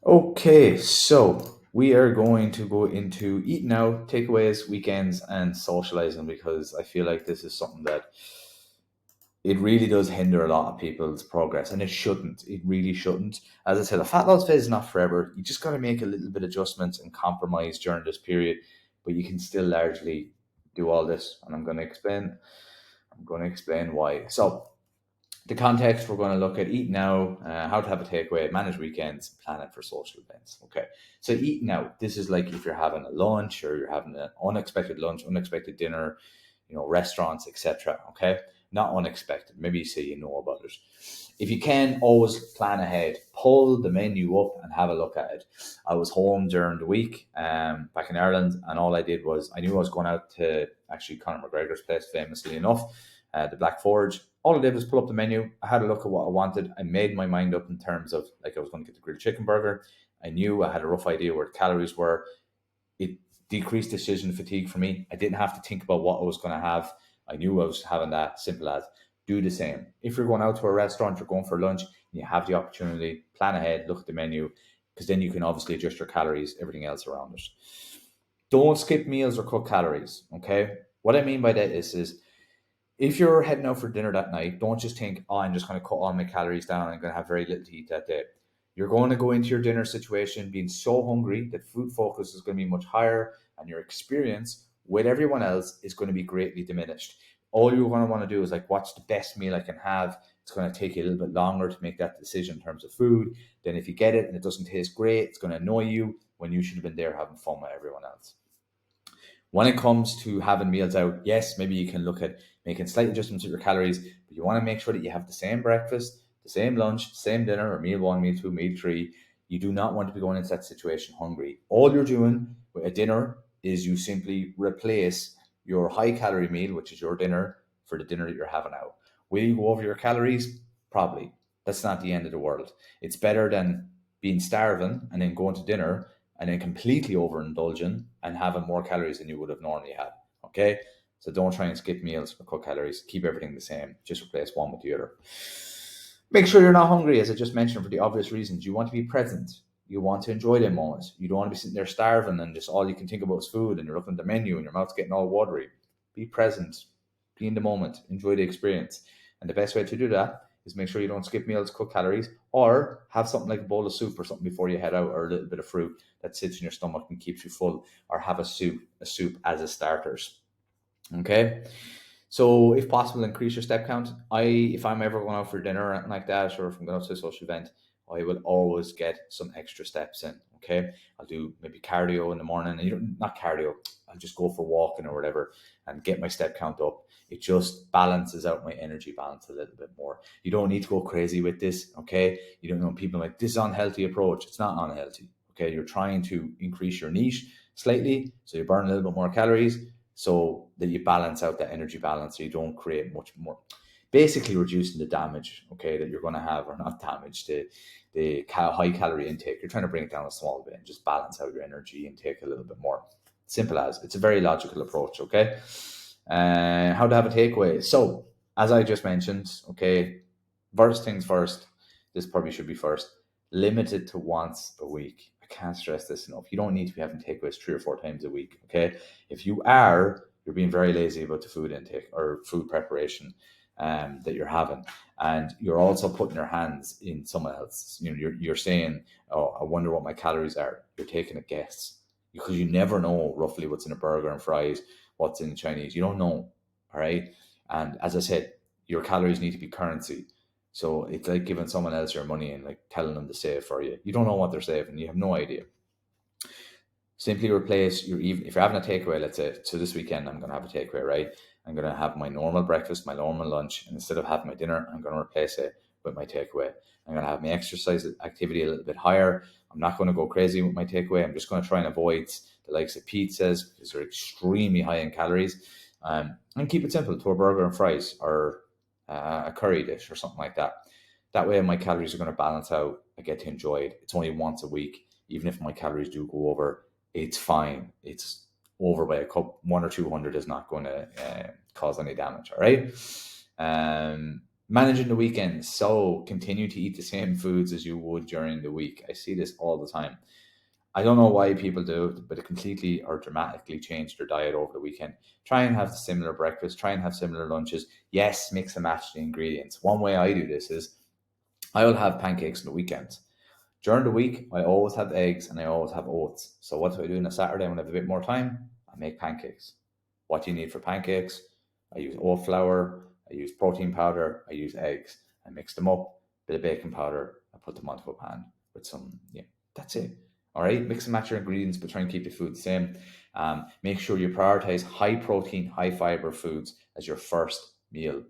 Okay, so we are going to go into eating out, takeaways, weekends, and socializing because I feel like this is something that it really does hinder a lot of people's progress, and it shouldn't. It really shouldn't. As I said, a fat loss phase is not forever. You just got to make a little bit of adjustments and compromise during this period, but you can still largely do all this, and I'm going to explain. I'm going to explain why. So the context, we're going to look at eat now, how to have a takeaway, manage weekends, plan it for social events. Okay, so eat now. This is like if you're having a lunch or you're having an unexpected lunch, unexpected dinner, restaurants, etc. Okay, not unexpected. Maybe you say you know about it. If you can, always plan ahead. Pull the menu up and have a look at it. I was home during the week, back in Ireland, and all I did was I knew I was going out to actually Conor McGregor's place, famously enough, the Black Forge. All I did was pull up the menu. I had a look at what I wanted. I made my mind up in terms of like I was going to get the grilled chicken burger. I knew I had a rough idea where the calories were. It decreased decision fatigue for me. I didn't have to think about what I was going to have. I knew I was having that. Simple as do the same. If you're going out to a restaurant, you're going for lunch, and you have the opportunity, plan ahead, look at the menu, because then you can obviously adjust your calories, everything else around it. Don't skip meals or cut calories. Okay. What I mean by that is if you're heading out for dinner that night, don't just think, oh, I'm just going to cut all my calories down. I'm going to have very little to eat that day. You're going to go into your dinner situation being so hungry that food focus is going to be much higher, and your experience with everyone else is going to be greatly diminished. All you're going to want to do is like, what's the best meal I can have? It's going to take you a little bit longer to make that decision in terms of food. Then, if you get it and it doesn't taste great, it's going to annoy you when you should have been there having fun with everyone else. When it comes to having meals out, yes, maybe you can look at making slight adjustments with your calories, but you want to make sure that you have the same breakfast, the same lunch, same dinner, or meal one, meal two, meal three. You do not want to be going into that situation hungry. All you're doing with a dinner is you simply replace your high calorie meal, which is your dinner, for the dinner that you're having out. Will you go over your calories? Probably. That's not the end of the world. It's better than being starving and then going to dinner and then completely overindulging and having more calories than you would have normally had. Okay. So don't try and skip meals or cut calories. Keep everything the same. Just replace one with the other. Make sure you're not hungry, as I just mentioned, for the obvious reasons. You want to be present. You want to enjoy them moments. You don't want to be sitting there starving and just all you can think about is food and you're looking at the menu and your mouth's getting all watery. Be present. Be in the moment. Enjoy the experience. And the best way to do that is make sure you don't skip meals, cut calories, or have something like a bowl of soup or something before you head out, or a little bit of fruit that sits in your stomach and keeps you full, or have a soup as a starters. Okay. So if possible, increase your step count. If I'm ever going out for dinner or anything like that, or if I'm going out to a social event, I will always get some extra steps in. Okay. I'll do maybe cardio in the morning, and not cardio. I'll just go for walking or whatever and get my step count up. It just balances out my energy balance a little bit more. You don't need to go crazy with this. Okay. You don't know people like this unhealthy approach. It's not unhealthy. Okay. You're trying to increase your niche slightly, so you burn a little bit more calories so that you balance out that energy balance so you don't create much more, basically reducing the damage, okay, that you're going to have, or not damage, the high calorie intake. You're trying to bring it down a small bit and just balance out your energy intake a little bit more. Simple as. It's a very logical approach. Okay. How to have a takeaway. So as I just mentioned, okay, first things first, this probably should be first, limited to once a week. I can't stress this enough. You don't need to be having takeaways 3 or 4 times a week. Okay. If you are, you're being very lazy about the food intake or food preparation that you're having, and you're also putting your hands in someone else. You're saying, "Oh, I wonder what my calories are." You're taking a guess because you never know roughly what's in a burger and fries, what's in Chinese. You don't know, all right. And as I said, your calories need to be currency. So it's like giving someone else your money and like telling them to save for you. You don't know what they're saving. You have no idea. Simply replace your even if you're having a takeaway, let's say, so this weekend I'm gonna have a takeaway, right? I'm gonna have my normal breakfast, my normal lunch, and instead of having my dinner, I'm gonna replace it with my takeaway. I'm gonna have my exercise activity a little bit higher. I'm not gonna go crazy with my takeaway. I'm just gonna try and avoid the likes of pizzas because they're extremely high in calories. And keep it simple to a burger and fries or a curry dish or something like that. That way my calories are going to balance out. I get to enjoy it. It's only once a week. Even if my calories do go over, it's fine. It's over by a couple, 1 or 200 is not going to cause any damage. All right. Managing the weekends. So continue to eat the same foods as you would during the week. I see this all the time. I don't know why people do it, but it completely or dramatically change their diet over the weekend. Try and have similar breakfast, try and have similar lunches. Yes, mix and match the ingredients. One way I do this is I will have pancakes on the weekends. During the week, I always have eggs and I always have oats. So what do I do on a Saturday when I have a bit more time? I make pancakes. What do you need for pancakes? I use oat flour, I use protein powder, I use eggs. I mix them up, bit of baking powder, I put them onto a pan with some, yeah, that's it. All right, mix and match your ingredients, but try and keep the food the same. Make sure you prioritize high protein, high fiber foods as your first meal.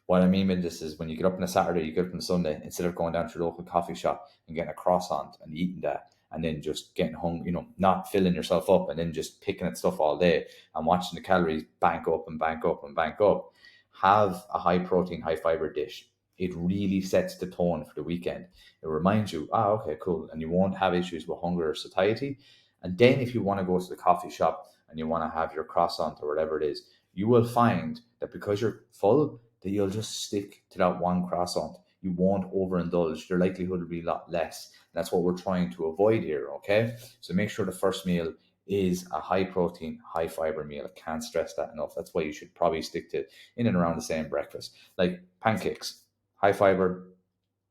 What I mean by this is when you get up on a Saturday, you get up on a Sunday, instead of going down to your local coffee shop and getting a croissant and eating that and then just getting hung, not filling yourself up and then just picking at stuff all day and watching the calories bank up and bank up and bank up. Have a high protein, high fiber dish. It really sets the tone for the weekend. It reminds you, okay, cool. And you won't have issues with hunger or satiety. And then if you want to go to the coffee shop and you want to have your croissant or whatever it is, you will find that because you're full, that you'll just stick to that one croissant. You won't overindulge. Your likelihood will be a lot less. That's what we're trying to avoid here, okay? So make sure the first meal is a high protein, high fiber meal. I can't stress that enough. That's why you should probably stick to in and around the same breakfast. Like pancakes, high fiber,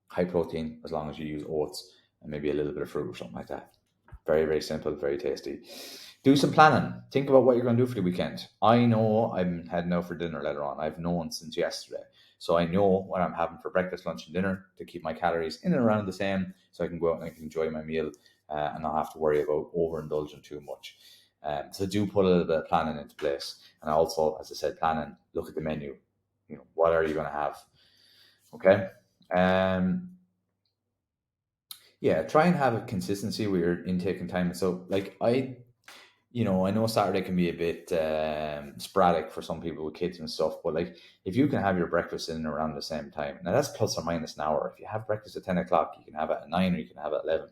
high protein, as long as you use oats and maybe a little bit of fruit or something like that. Very, very simple, very tasty. Do some planning. Think about what you're going to do for the weekend. I know I'm heading out for dinner later on. I've known since yesterday. So I know what I'm having for breakfast, lunch, and dinner to keep my calories in and around the same so I can go out and I can enjoy my meal and not have to worry about overindulging too much. So do put a little bit of planning into place. And also, as I said, planning, look at the menu. What are you going to have? Okay. Um, yeah, try and have a consistency with your intake and time. So, like I know Saturday can be a bit sporadic for some people with kids and stuff, but like if you can have your breakfast in and around the same time, now that's plus or minus an hour. If you have breakfast at 10 o'clock, you can have it at 9 or you can have it at 11.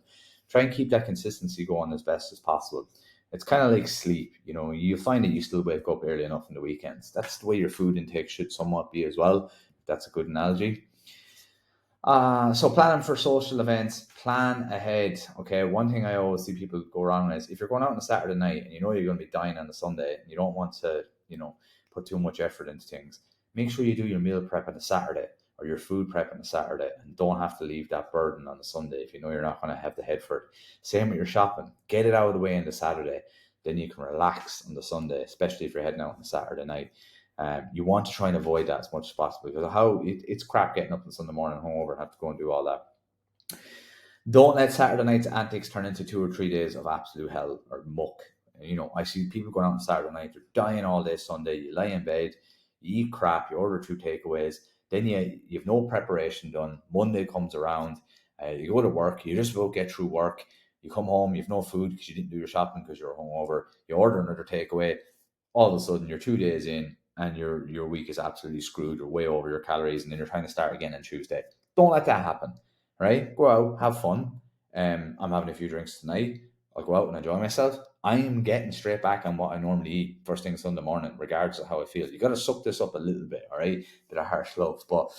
Try and keep that consistency going as best as possible. It's kind of like sleep, you find that you still wake up early enough in the weekends. That's the way your food intake should somewhat be as well. That's a good analogy. So planning for social events, plan ahead. Okay, one thing I always see people go wrong is if you're going out on a Saturday night and you know you're going to be dying on a Sunday and you don't want to, put too much effort into things, make sure you do your meal prep on a Saturday or your food prep on a Saturday and don't have to leave that burden on a Sunday if you know you're not going to have the head for it. Same with your shopping. Get it out of the way on the Saturday. Then you can relax on the Sunday, especially if you're heading out on a Saturday night. You want to try and avoid that as much as possible because it's crap getting up on Sunday morning hungover and have to go and do all that. Don't let Saturday night's antics turn into 2 or 3 days of absolute hell or muck. I see people going out on Saturday night, they're dying all day Sunday. You lie in bed, you eat crap, you order 2 takeaways, then you have no preparation done. Monday comes around, you go to work, you just about get through work, you come home, you have no food because you didn't do your shopping because you're hungover, you order another takeaway, all of a sudden you're 2 days in and your week is absolutely screwed. You're way over your calories, and then you're trying to start again on Tuesday. Don't let that happen. Right? Go out, have fun. I'm having a few drinks tonight. I'll go out and enjoy myself. I am getting straight back on what I normally eat first thing Sunday morning, regardless of how I feel. You got to suck this up a little bit, all right? Bit of harsh love, but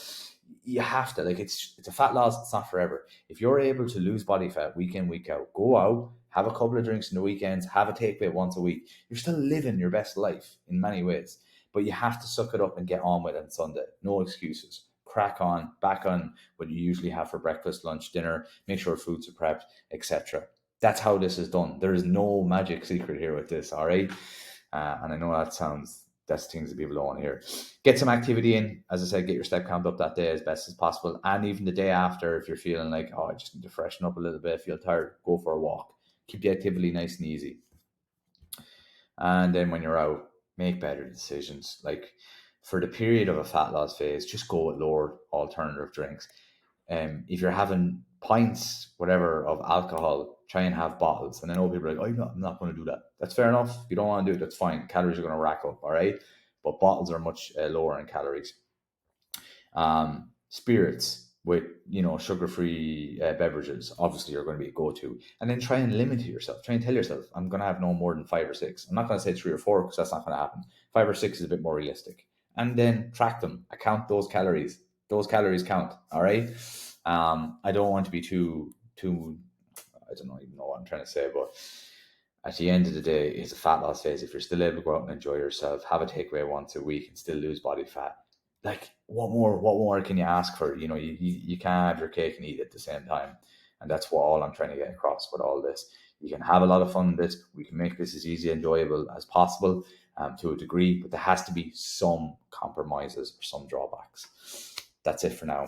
you have to. Like it's a fat loss. It's not forever. If you're able to lose body fat week in week out, go out, have a couple of drinks in the weekends, have a takeaway once a week. You're still living your best life in many ways, but you have to suck it up and get on with it on Sunday. No excuses. Crack on, back on what you usually have for breakfast, lunch, dinner. Make sure foods are prepped, etc. That's how this is done. There is no magic secret here with this, all right? And I know that's things that people don't want to hear. Get some activity in. As I said, get your step count up that day as best as possible. And even the day after, if you're feeling like, I just need to freshen up a little bit, feel tired, go for a walk. Keep the activity nice and easy. And then when you're out, make better decisions. Like for the period of a fat loss phase, just go with lower alternative drinks. If you're having pints, whatever, of alcohol, try and have bottles. And I know people are like, I'm not going to do that. That's fair enough. If you don't want to do it, that's fine. Calories are going to rack up, all right? But bottles are much lower in calories. Spirits with, sugar-free beverages, obviously are going to be a go-to. And then try and limit yourself. Try and tell yourself, I'm going to have no more than 5 or 6. I'm not going to say 3 or 4 because that's not going to happen. 5 or 6 is a bit more realistic. And then track them. Account those calories. Those calories count. All right. I don't want to be too. I don't even know what I'm trying to say, but at the end of the day, it's a fat loss phase. If you're still able to go out and enjoy yourself, have a takeaway once a week, and still lose body fat, like what more? What more can you ask for? You can't have your cake and eat it at the same time, and that's what all I'm trying to get across with all this. You can have a lot of fun with this. We can make this as easy and enjoyable as possible, to a degree, but there has to be some compromises or some drawbacks. That's it for now.